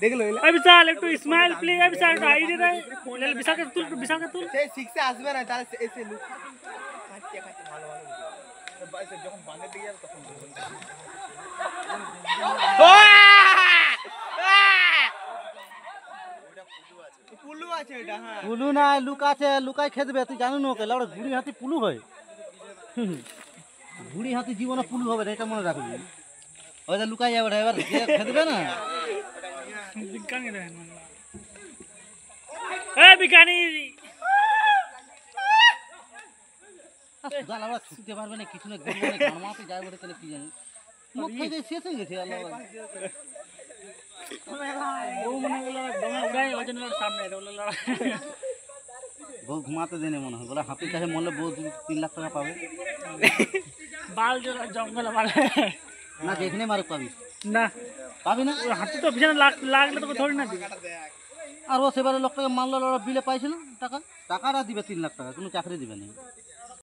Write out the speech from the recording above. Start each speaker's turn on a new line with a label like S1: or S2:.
S1: देख लो
S2: अभी विशाल एक तो स्माइल प्लीज अभी विशाल का आईडी रे ले विशाल के तुल
S1: से सिक्स से আসবে না তাহলে এসে লুক কাটতে কাটতে ভালো ভালো তো বাইসে যখন বাঁধে দিয়ে যাবে তখন পুলু আছে এটা হ্যাঁ
S3: পুলু না লুক আছে লুকাই খেদবে তুই জানো না ওকে লাউড়া গুড়ি হাতি পুলু হয় গুড়ি হাতি জীবনে পুলু হবে না এটা মনে রাখবি ওই যে লুকাই যাবে এবার খেদবে না
S2: বিকানি রে এ বিকানি
S3: সুদা লাউড়া ছুটতে পারবে না কিছু না করবে না গামাতে যায় বলে তাহলে কি জানি মুখ থেকে শেষ হয়ে গেছে আল্লাহ
S2: वो मने बोला दम उड़ाई वजन लड़ सामने रे बोला
S3: বউ ঘুমাতে দেনে মনে হয় বলে হাতি কাছে মরলে বউ 3 লাখ টাকা পাবে
S2: बाल जो जंगल वाले
S3: না যেখানে মারুক পাবি
S2: ना
S3: পাবি না
S2: हाथी तो पीछे लागले तो थोड़ी ना दी
S3: আর ও সেবারে লোক টাকা মারলো ওরা বিলে পাইছিল টাকা টাকাটা দিবে 3 লাখ টাকা কোনো চাকরি দিবে না